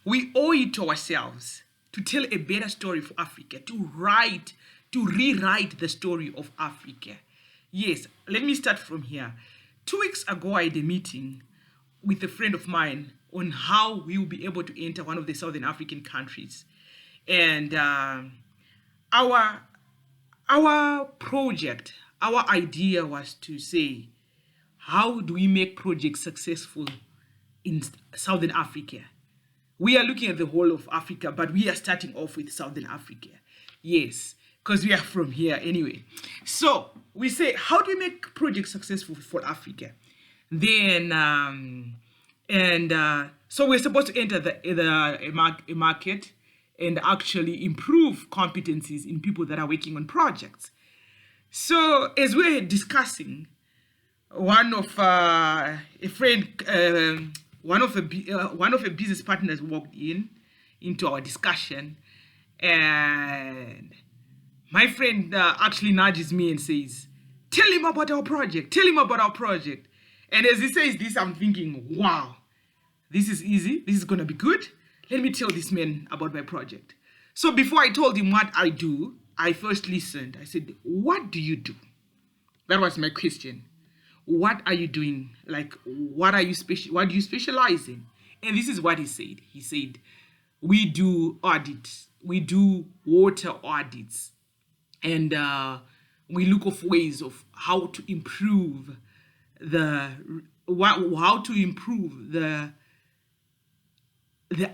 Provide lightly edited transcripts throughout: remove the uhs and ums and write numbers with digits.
We owe it to ourselves to tell a better story for Africa, to rewrite the story of Africa. Yes, let me start from here. 2 weeks ago, I had a meeting with a friend of mine on how we will be able to enter one of the Southern African countries. And our our project, our idea was to say, how do we make projects successful in Southern Africa? We are looking at the whole of Africa, but we are starting off with Southern Africa. Yes, because we are from here anyway. So we say, how do we make projects successful for Africa? Then, so we're supposed to enter a market and actually improve competencies in people that are working on projects. So as we're discussing, one of a friend, one of the business partners walked into our discussion, and my friend actually nudges me and says, "Tell him about our project. Tell him about our project." And as he says this, I'm thinking, "Wow, this is easy. This is gonna be good. Let me tell this man about my project." So before I told him what I do, I first listened. I said, "What do you do?" That was my question. What are you doing? Like, what do you specialize in? And this is what he said. He said, we do audits. We do water audits. And we look of ways of how to improve the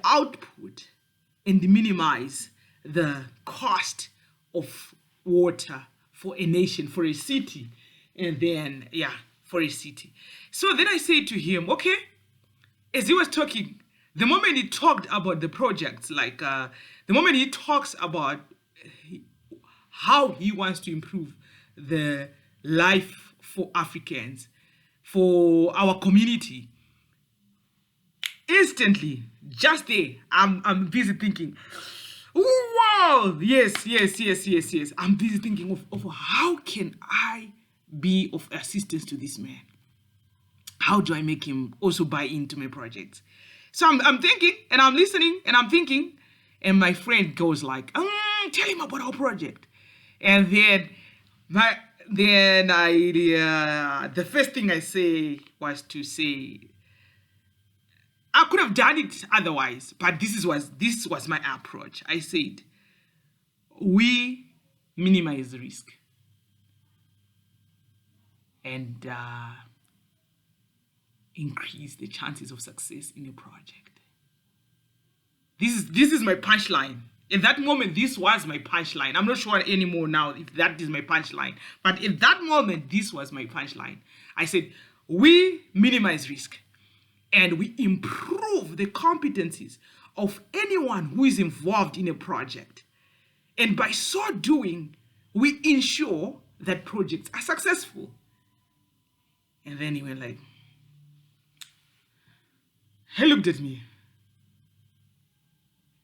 output and minimize the cost of water for a nation, for a city, and then, for a city. So then I said to him, okay, as he was talking, the moment he talked about the projects, like the moment he talks about how he wants to improve the life for Africans, for our community, instantly, just there, I'm busy thinking, wow, yes. I'm busy thinking of how can I be of assistance to this man? How do I make him also buy into my project? So I'm thinking, and I'm listening, and I'm thinking, and my friend goes like, tell him about our project. And then the first thing I say was to say, I could have done it otherwise, but this was my approach. I said, we minimize risk and increase the chances of success in a project. This is my punchline. In that moment, this was my punchline. I'm not sure anymore now if that is my punchline. But in that moment, this was my punchline. I said, we minimize risk and we improve the competencies of anyone who is involved in a project. And by so doing, we ensure that projects are successful. And then he went like, he looked at me.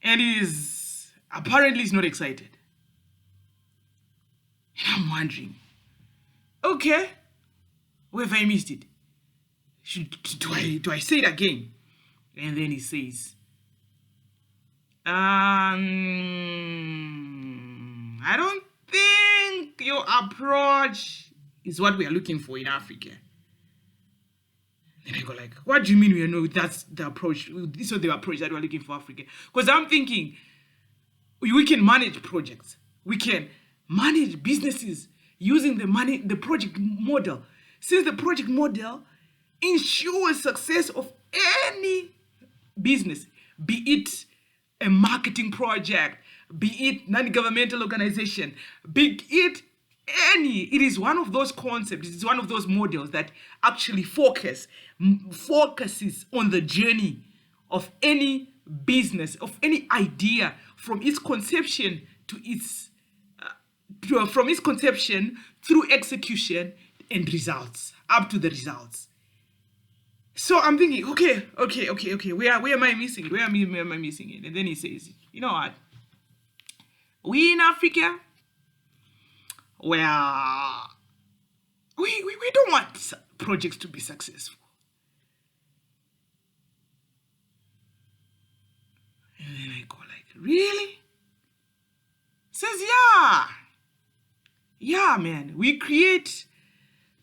And he's not excited. And I'm wondering, okay, where have I missed it? Do I say it again? And then he says, I don't think your approach is what we are looking for in Africa. And I go like, what do you mean that's the approach? This is the approach that we're looking for Africa. Because I'm thinking we can manage projects. We can manage businesses using the project model. Since the project model ensures success of any business, be it a marketing project, be it non-governmental organization, be it it is one of those concepts, it's one of those models that actually focuses on the journey of any business, of any idea from its conception from its conception through execution and results, up to the results. So I'm thinking, okay, where am I missing it? Where am I missing it? And then he says, you know what? We in Africa, where we don't want projects to be successful. Really? Says, yeah. Yeah, man. We create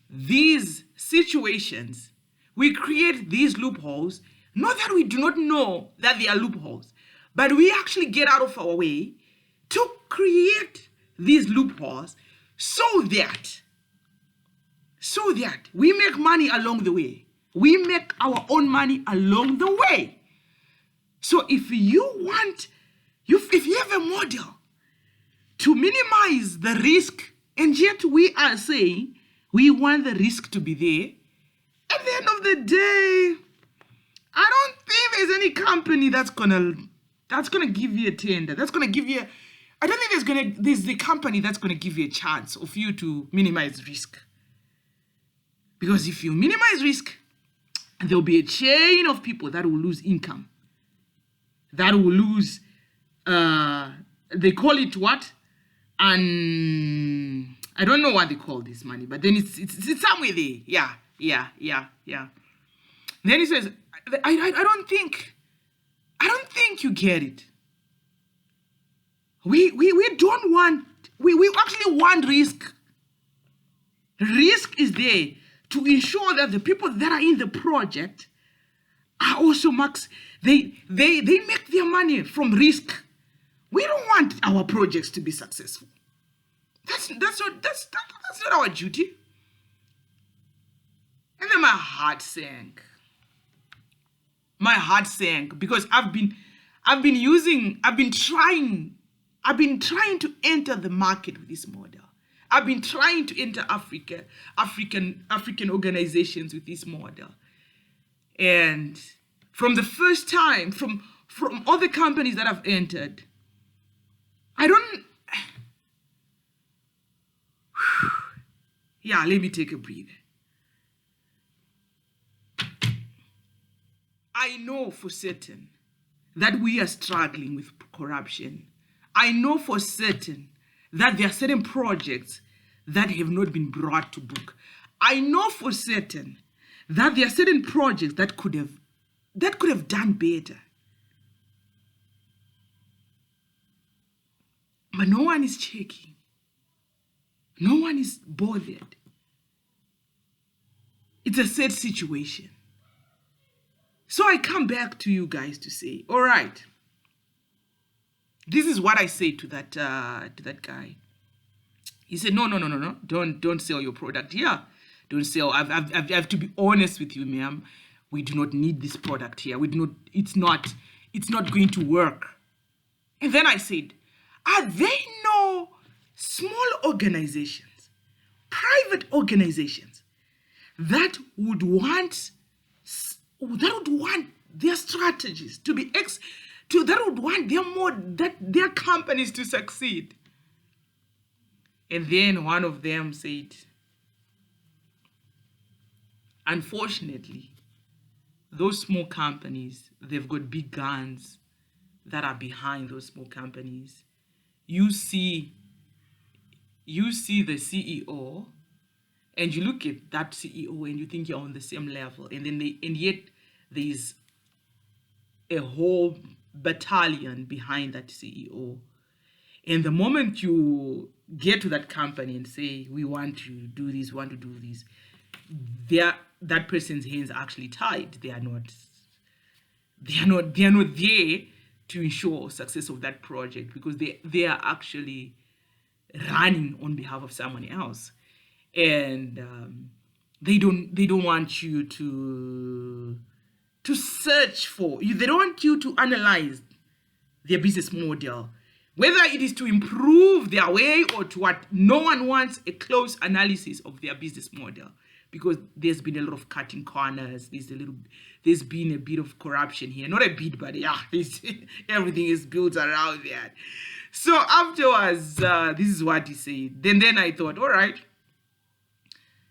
these situations. We create these loopholes. Not that we do not know that they are loopholes, but we actually get out of our way to create these loopholes so that we make money along the way. We make our own money along the way. So if you have a model to minimize the risk, and yet we are saying we want the risk to be there, at the end of the day, I don't think there's any company that's gonna give you a tender. I don't think there's the company that's gonna give you a chance of you to minimize risk. Because if you minimize risk, there'll be a chain of people that will lose income. That will lose, they call it what? And I don't know what they call this money, but then it's somewhere there. Yeah. Then he says, I don't think you get it. We actually want risk. Risk is there to ensure that the people that are in the project are also they make their money from risk. We don't want our projects to be successful. That's not our duty. And then my heart sank because I've been trying to enter the market with this model. I've been trying to enter African organizations with this model. And from the first time, from other companies that I've entered, let me take a breather. I know for certain that we are struggling with corruption. I know for certain that there are certain projects that have not been brought to book. I know for certain that there are certain projects that could have done better. But no one is checking. No one is bothered. It's a sad situation. So I come back to you guys to say, all right, this is what I say to that guy. He said, no, don't sell your product here. Don't sell. I have to be honest with you, ma'am. We do not need this product here. It's not going to work. And then I said, are there no small organizations, private organizations that would want their strategies to be that would want their companies to succeed? And then one of them said, unfortunately, those small companies, they've got big guns that are behind those small companies. You see the CEO, and you look at that CEO and you think you're on the same level, and yet there's a whole battalion behind that CEO. And the moment you get to that company and say, we want to do this, that person's hands are actually tied. They are not there to ensure success of that project, because they are actually running on behalf of someone else. And they don't want you to search for you. They don't want you to analyze their business model, whether it is to improve their way or to what. No one wants a close analysis of their business model, because there's been a lot of cutting corners. There's been a bit of corruption here. Not a bit, but yeah, everything is built around that. So afterwards, this is what he said. Then I thought, all right.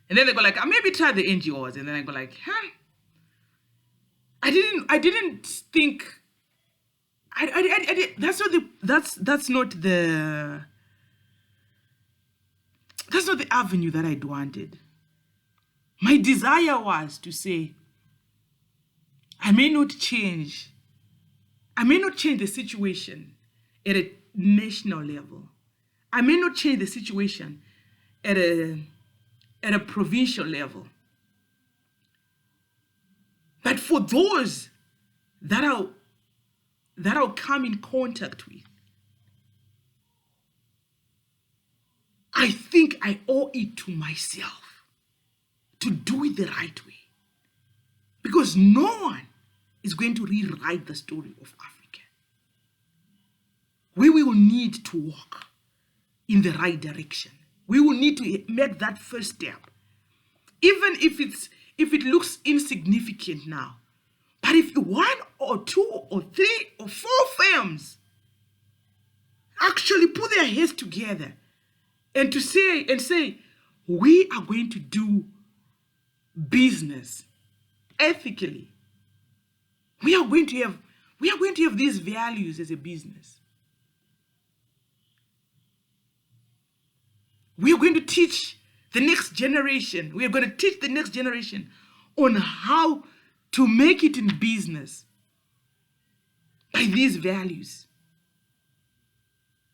And then they go like, maybe try the NGOs. And then I go like, I didn't think. That's not the avenue that I'd wanted. My desire was to say, I may not change the situation at a national level. I may not change the situation at a provincial level. But for those that I'll come in contact with, I think I owe it to myself to do it the right way. Because no one is going to rewrite the story of Africa. We will need to walk in the right direction. We will need to make that first step. Even if it looks insignificant now. But if one or two or three or four firms actually put their heads together and say, we are going to do business ethically. We are going to have these values as a business. We are going to teach the next generation. We are going to teach the next generation on how to make it in business by these values.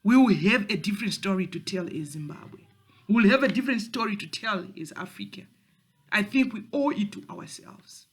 We will have a different story to tell as Zimbabwe. We will have a different story to tell as Africa. I think we owe it to ourselves.